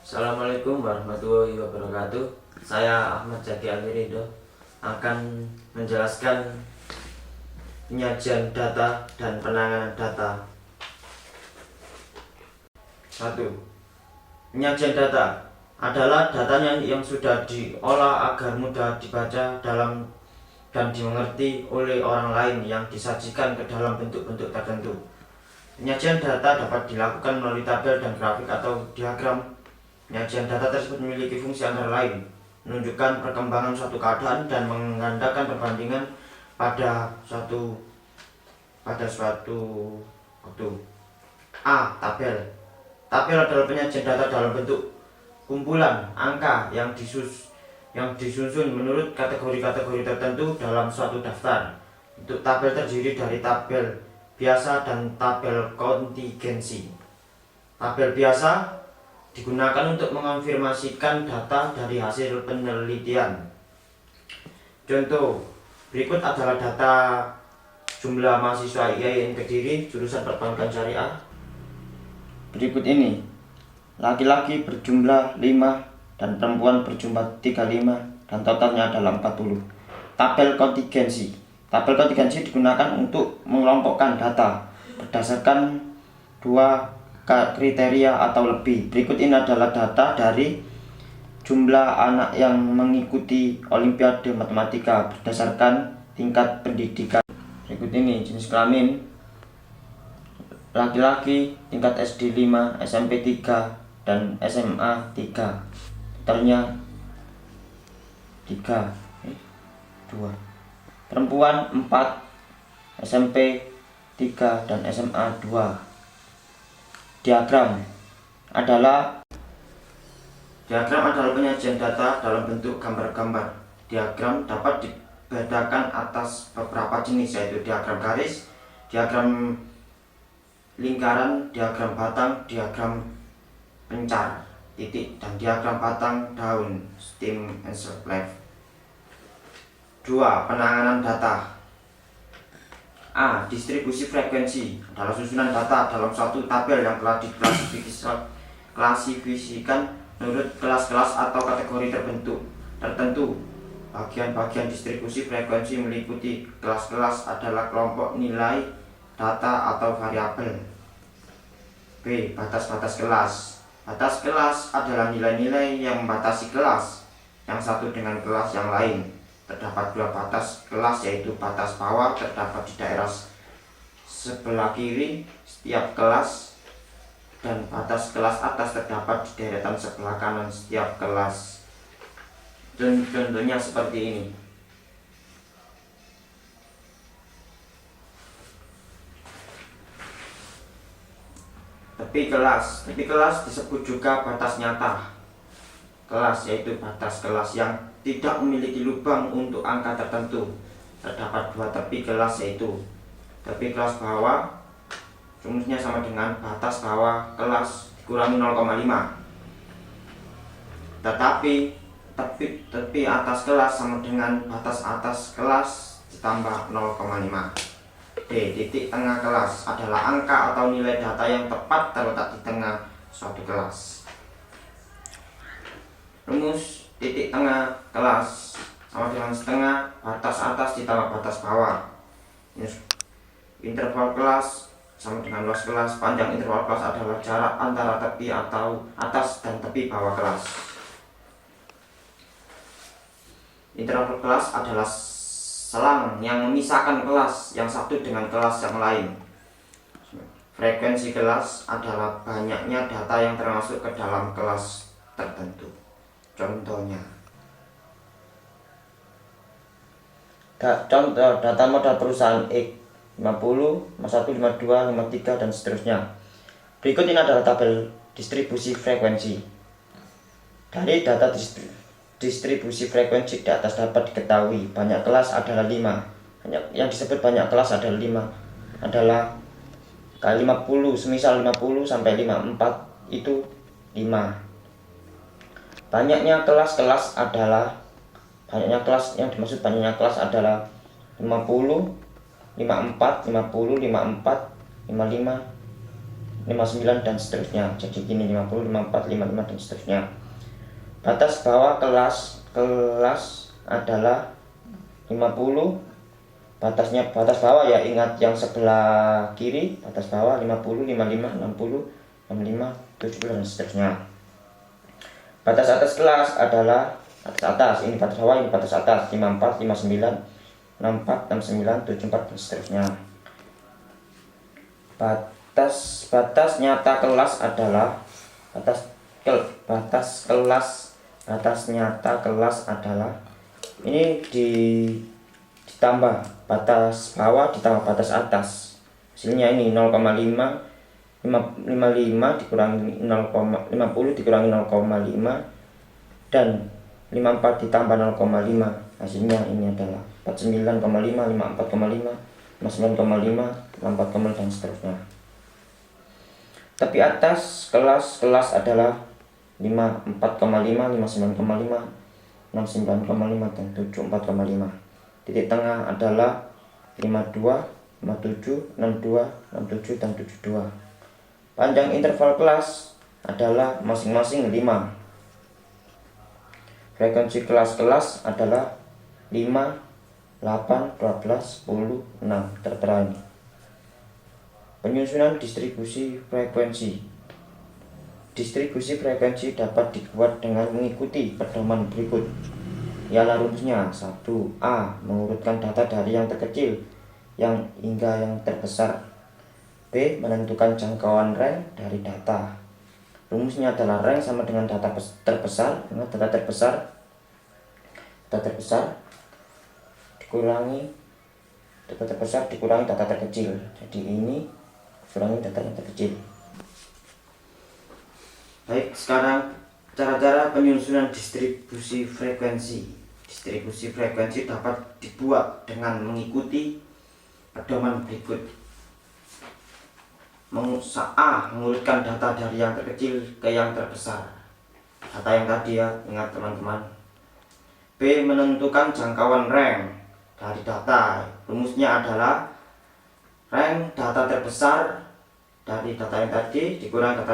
Assalamualaikum warahmatullahi wabarakatuh. Saya Ahmad Zaki Alwirido akan menjelaskan penyajian data dan penanganan data. 1. Penyajian data adalah datanya yang sudah diolah agar mudah dibaca dalam dan dimengerti oleh orang lain yang disajikan ke dalam bentuk-bentuk tertentu. Penyajian data dapat dilakukan melalui tabel dan grafik atau diagram. Penyajian data tersebut memiliki fungsi antara lain menunjukkan perkembangan suatu keadaan dan menggandakan perbandingan pada suatu waktu. A. Tabel. Tabel adalah penyajian data dalam bentuk kumpulan angka yang disusun menurut kategori-kategori tertentu dalam suatu daftar. Bentuk tabel terdiri dari tabel biasa dan tabel kontingensi. Tabel biasa digunakan untuk mengonfirmasikan data dari hasil penelitian. Contoh berikut adalah data jumlah mahasiswa IAIN Kediri jurusan Perbankan Syariah. Berikut ini laki-laki berjumlah 5 dan perempuan berjumlah 35 dan totalnya adalah 40. Tabel kontingensi. Tabel kontingensi digunakan untuk mengelompokkan data berdasarkan 2 kriteria atau lebih. Berikut ini adalah data dari jumlah anak yang mengikuti Olimpiade Matematika berdasarkan tingkat pendidikan. Berikut ini jenis kelamin: laki-laki tingkat SD 5, SMP 3, dan SMA 3. Totalnya 2. Perempuan 4, SMP 3, dan SMA 2. Diagram adalah penyajian data dalam bentuk gambar-gambar. Diagram dapat dibedakan atas beberapa jenis, yaitu diagram garis, diagram lingkaran, diagram batang, diagram pencar, titik, dan diagram batang daun, stem and leaf. 2. Penanganan data. A. Distribusi frekuensi adalah susunan data dalam suatu tabel yang telah diklasifikasikan menurut kelas-kelas atau kategori tertentu. Bagian-bagian distribusi frekuensi meliputi kelas-kelas adalah kelompok nilai data atau variabel. B. Batas-batas kelas. Batas kelas adalah nilai-nilai yang membatasi kelas yang satu dengan kelas yang lain. Terdapat 2 batas kelas, yaitu batas bawah terdapat di daerah sebelah kiri setiap kelas dan batas kelas atas terdapat di deretan sebelah kanan setiap kelas. Dan contohnya seperti ini. Tepi kelas disebut juga batas nyata kelas, yaitu batas kelas yang tidak memiliki lubang untuk angka tertentu. Terdapat 2 tepi kelas, yaitu tepi kelas bawah rumusnya sama dengan batas bawah kelas dikurangi 0,5. Tetapi tepi atas kelas sama dengan batas atas kelas ditambah 0,5. D. Titik tengah kelas adalah angka atau nilai data yang tepat terletak di tengah suatu kelas. Rumus titik tengah kelas sama dengan setengah batas atas ditambah batas bawah. Interval kelas sama dengan luas kelas. Panjang interval kelas adalah jarak antara tepi atau atas dan tepi bawah kelas. Interval kelas adalah selang yang memisahkan kelas yang satu dengan kelas yang lain. Frekuensi kelas adalah banyaknya data yang termasuk ke dalam kelas tertentu. Contohnya, contoh data modal perusahaan X 50, 51, 52, 53, dan seterusnya. Berikut ini adalah tabel distribusi frekuensi. Dari data distribusi frekuensi di atas dapat diketahui banyak kelas adalah 5. Yang disebut banyak kelas adalah 5 adalah kali 50, semisal 50 sampai 54 itu 5. Banyaknya kelas yang dimaksud banyaknya kelas adalah 50, 54, 50, 54, 55, 59 dan seterusnya. Jadi gini 50, 54, 55 dan seterusnya. Batas bawah kelas adalah 50. Batas bawah ya, ingat yang sebelah kiri, batas bawah 50, 55, 60, 65, 70 dan seterusnya. Batas atas kelas adalah atas, ini batas bawah, ini batas atas, 54, 59, 64, 69, 74 dan seterusnya. Batas nyata kelas adalah batas nyata kelas adalah ini ditambah batas bawah ditambah batas atas, hasilnya ini 0,55 dikurangi 50 dikurangi 0,5 dan 54 ditambah 0,5, hasilnya ini adalah 49,5, 54,5, 59,5, 64,5 dan seterusnya. Tepi atas kelas adalah 54,5, 59,5, 69,5 dan 74,5. Titik tengah adalah 52, 57, 62, 67 dan 72. Panjang interval kelas adalah masing-masing 5. Frekuensi kelas adalah 5, 8, 12, 10, 6. Tertera ini. Penyusunan distribusi frekuensi. Distribusi frekuensi dapat dibuat dengan mengikuti pedoman berikut. Ialah rumusnya 1A. Mengurutkan data dari yang terkecil hingga yang terbesar. B. Menentukan jangkauan range dari data. Rumusnya adalah range sama dengan data terbesar. Data terbesar dikurangi data terkecil. Jadi ini kurangi data yang terkecil. Baik, sekarang cara-cara penyusunan distribusi frekuensi. Distribusi frekuensi dapat dibuat dengan mengikuti pedoman berikut. A. Mengurutkan data dari yang terkecil ke yang terbesar. Data yang tadi ya, ingat teman-teman. B. Menentukan jangkauan range dari data. Rumusnya adalah range data terbesar dari data yang tadi dikurangi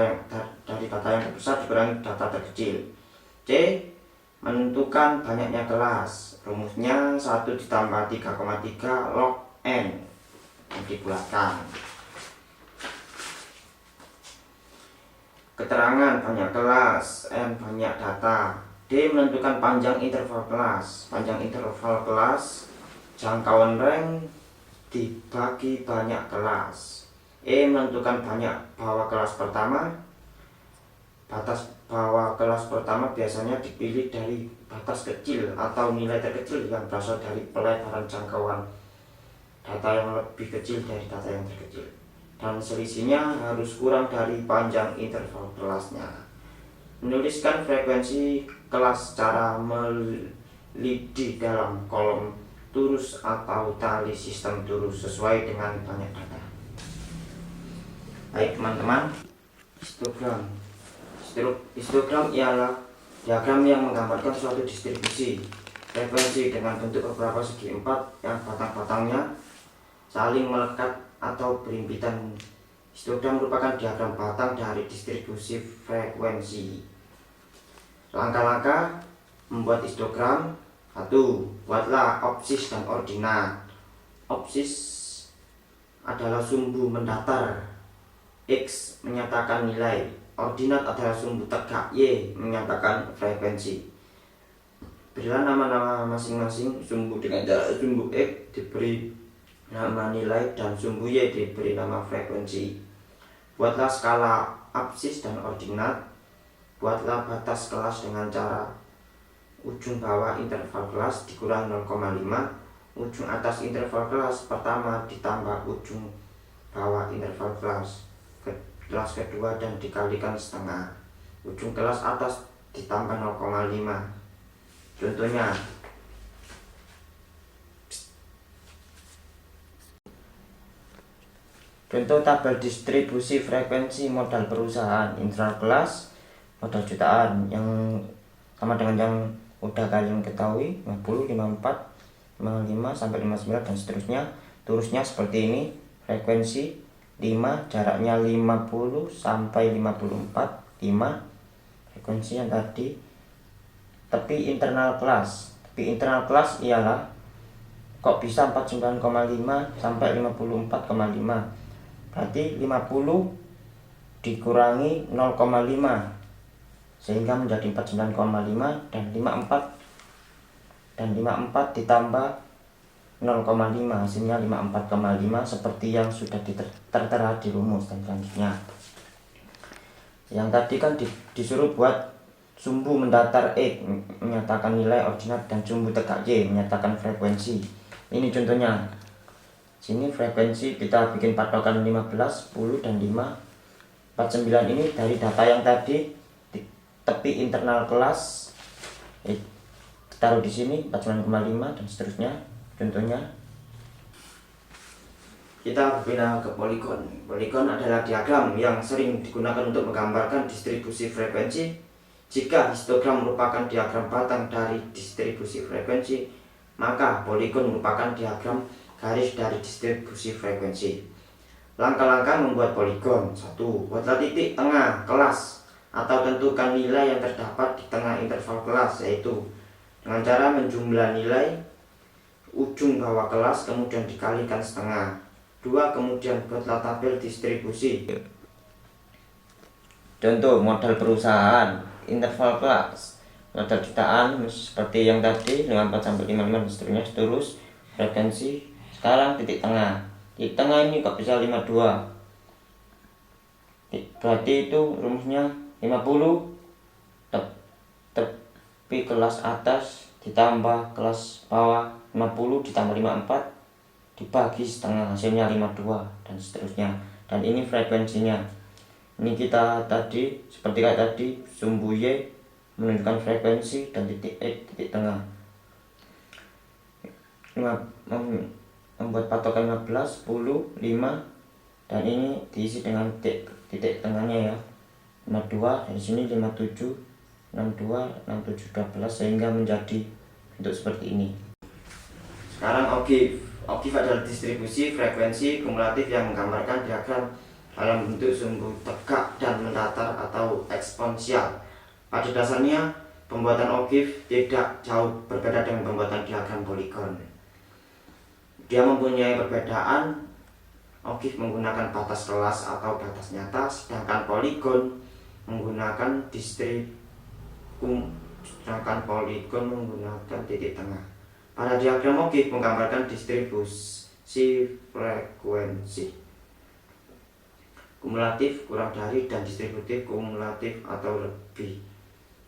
dari data yang terbesar dikurangi data terkecil. C. Menentukan banyaknya kelas. Rumusnya 1 ditambah 3,3 log n yang dibulatkan. Keterangan banyak kelas, n banyak data. D. Menentukan panjang interval kelas. Panjang interval kelas jangkauan range dibagi banyak kelas. E. Menentukan banyak bawah kelas pertama. Batas bawah kelas pertama biasanya dipilih dari batas kecil atau nilai terkecil yang berasal dari pelebaran jangkauan data yang lebih kecil dari data yang terkecil, dan selisihnya harus kurang dari panjang interval kelasnya. Menuliskan frekuensi kelas secara melidi dalam kolom turus atau tali sistem turus sesuai dengan banyak data. Baik teman-teman, histogram ialah diagram yang menggambarkan suatu distribusi frekuensi dengan bentuk beberapa segi empat yang batang-batangnya saling melekat atau berhimpitan. Histogram merupakan diagram batang dari distribusi frekuensi. Langkah-langkah membuat histogram. 1. Buatlah opsis dan ordinat. Opsis adalah sumbu mendatar, X menyatakan nilai. Ordinat adalah sumbu tegak, Y menyatakan frekuensi. Berilah nama-nama masing-masing. Sumbu dengan jarak sumbu X diberi nama nilai dan sumbu Y diberi nama frekuensi. Buatlah skala absis dan ordinat. Buatlah batas kelas dengan cara ujung bawah interval kelas dikurang 0,5, ujung atas interval kelas pertama ditambah ujung bawah interval kelas kedua dan dikalikan setengah. Ujung kelas atas ditambah 0,5. Contohnya, contoh tabel distribusi frekuensi modal perusahaan internal kelas modal jutaan yang sama dengan yang udah kalian ketahui, 50, 54, 55 sampai 59 dan seterusnya. Turusnya seperti ini, frekuensi 5, jaraknya 50 sampai 54, 5 frekuensi yang tadi. Tepi internal kelas ialah kok bisa 49,5 sampai 54,5, berarti 50 dikurangi 0,5 sehingga menjadi 49,5, dan 54 ditambah 0,5 hasilnya 54,5 seperti yang sudah tertera di rumus. Dan selanjutnya yang tadi kan disuruh buat sumbu mendatar E menyatakan nilai ordinat dan sumbu tegak Y menyatakan frekuensi. Ini contohnya. Sini frekuensi kita bikin patokan 15, 10 dan 5. 49 ini dari data yang tadi di tepi internal kelas taruh di sini 49,5 dan seterusnya. Contohnya kita berpindah ke poligon. Poligon adalah diagram yang sering digunakan untuk menggambarkan distribusi frekuensi. Jika histogram merupakan diagram batang dari distribusi frekuensi, maka poligon merupakan diagram garis dari distribusi frekuensi. Langkah-langkah membuat poligon. 1. Buatlah titik tengah kelas atau tentukan nilai yang terdapat di tengah interval kelas, yaitu dengan cara menjumlah nilai ujung bawah kelas kemudian dikalikan setengah. 2. Kemudian buatlah tabel distribusi. Contoh modal perusahaan, interval kelas, modal jutaan seperti yang tadi 54 sampai 55 dan seterusnya. Terus frekuensi. Sekarang titik tengah. Titik tengah ini kok bisa 52? Berarti itu rumusnya 50 tepi kelas atas ditambah kelas bawah, 50 ditambah 54 dibagi setengah, hasilnya 52 dan seterusnya. Dan ini frekuensinya. Ini kita tadi seperti kayak tadi, sumbu Y menunjukkan frekuensi dan titik E titik tengah. Membuat patokan 15, 10, 5 dan ini diisi dengan titik tengahnya ya. 52 dari sini 57, 62, 67, 12 sehingga menjadi bentuk seperti ini. Sekarang Okif adalah distribusi frekuensi kumulatif yang menggambarkan diagram dalam bentuk sumbu tegak dan mendatar atau eksponensial. Pada dasarnya, pembuatan Okif tidak jauh berbeda dengan pembuatan diagram poligon. Dia mempunyai perbedaan. Okif menggunakan batas kelas atau batas nyata, sedangkan poligon menggunakan titik tengah. Pada diagram Okif menggambarkan distribusi frekuensi kumulatif, kurang dari, dan distributif kumulatif atau lebih,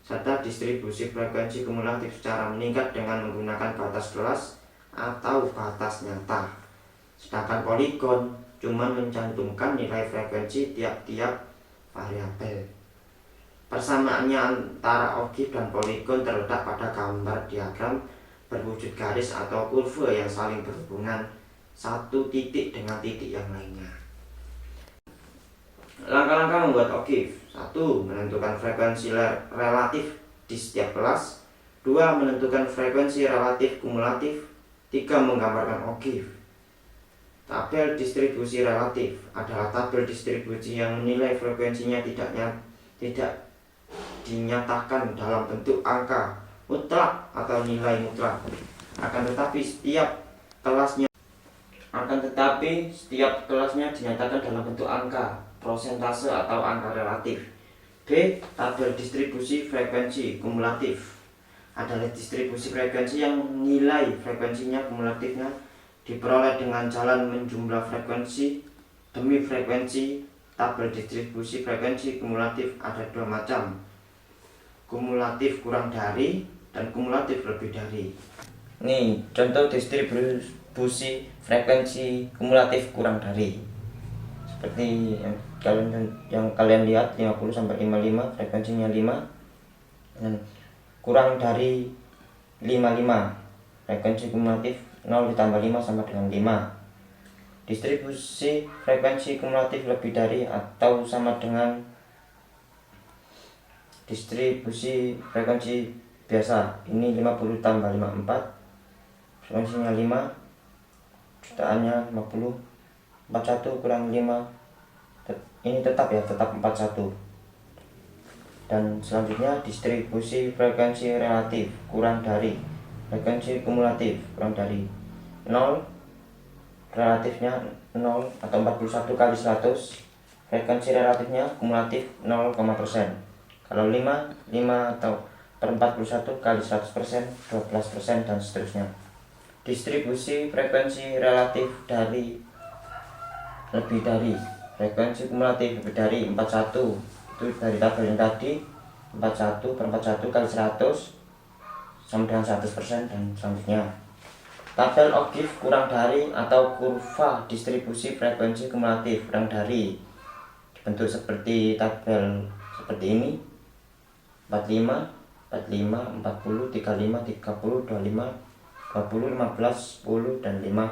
serta distribusi frekuensi kumulatif secara meningkat dengan menggunakan batas kelas atau batas nyata. Sedangkan poligon cuma mencantumkan nilai frekuensi tiap-tiap variabel. Persamaannya antara Okif dan poligon terletak pada gambar diagram berwujud garis atau kurva yang saling berhubungan satu titik dengan titik yang lainnya. Langkah-langkah membuat Okif. 1. Menentukan frekuensi relatif di setiap kelas. 2. Menentukan frekuensi relatif kumulatif. 3. Menggambarkan Okif. Tabel distribusi relatif adalah tabel distribusi yang menilai frekuensinya tidak dinyatakan dalam bentuk angka mutlak atau nilai mutlak. Akan tetapi setiap kelasnya dinyatakan dalam bentuk angka, prosentase atau angka relatif. B. Tabel distribusi frekuensi kumulatif adalah distribusi frekuensi yang nilai frekuensinya kumulatifnya diperoleh dengan jalan menjumlah frekuensi demi frekuensi. Tabel distribusi frekuensi kumulatif ada dua macam, kumulatif kurang dari dan kumulatif lebih dari. Nih contoh distribusi frekuensi kumulatif kurang dari. Seperti yang kalian lihat 50 sampai 55 frekuensinya 5 dan kurang dari 55 frekuensi kumulatif 0 ditambah 5 sama dengan 5. Distribusi frekuensi kumulatif lebih dari atau sama dengan distribusi frekuensi biasa. Ini 50 tambah 54 frekuensinya 5, jutaannya 50 41 kurang 5, ini tetap ya, tetap 41. Dan selanjutnya distribusi frekuensi relatif kurang dari frekuensi kumulatif kurang dari 0, relatifnya 0 atau 41 kali 100, frekuensi relatifnya kumulatif 0,%. Kalau 5 atau per 41 kali 100%, 12%, dan seterusnya. Distribusi frekuensi relatif dari lebih dari frekuensi kumulatif lebih dari 41, itu dari tabel yang tadi, 41 per 41 kali 100 sama dengan 100%, dan selanjutnya. Tabel OGIF kurang dari atau kurva distribusi frekuensi kumulatif kurang dari bentuk seperti tabel seperti ini: 45, 40, 35, 30, 25, 20, 15, 10, dan 5.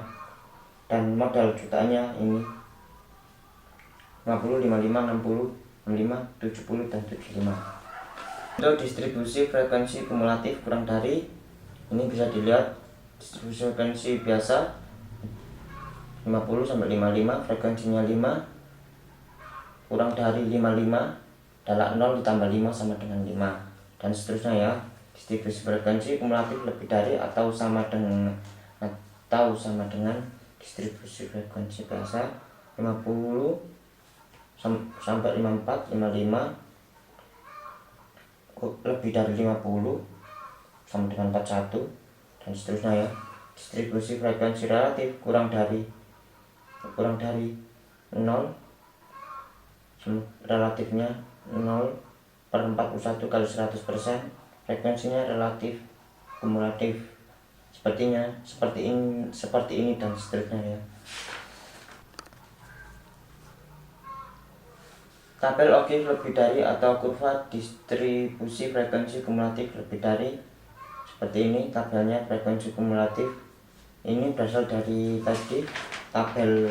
Dan modal jutaannya ini 50, 55, 60, 65, 70, dan 75. Untuk distribusi frekuensi kumulatif kurang dari, ini bisa dilihat distribusi frekuensi biasa 50 sampai 55, frekuensinya 5, kurang dari 55 adalah 0 ditambah 5 sama dengan 5, dan seterusnya ya. Distribusi frekuensi kumulatif lebih dari atau sama dengan distribusi frekuensi biasa 50 sampai 54, 55 lebih dari 50 sama dengan 41, dan seterusnya ya. Distribusi frekuensi relatif kurang dari 0, relatifnya 0 per 41 kali 100%, frekuensinya relatif kumulatif seperti ini, dan seterusnya ya. Tabel OGIF lebih dari atau kurva distribusi frekuensi kumulatif lebih dari seperti ini tabelnya. Frekuensi kumulatif ini berasal dari tadi tabel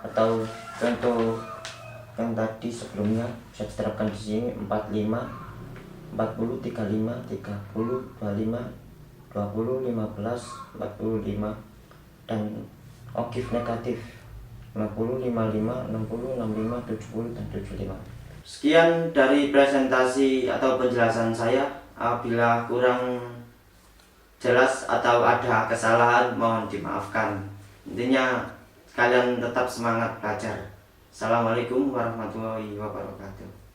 atau contoh yang tadi sebelumnya, bisa diterapkan di sini: 45, 40, 35, 30, 25, 20, 15, 45, dan OGIF negatif 50, 55, 60, 65, 70, dan 75. Sekian dari presentasi atau penjelasan saya. Apabila kurang jelas atau ada kesalahan, mohon dimaafkan. Intinya kalian tetap semangat belajar. Assalamualaikum warahmatullahi wabarakatuh.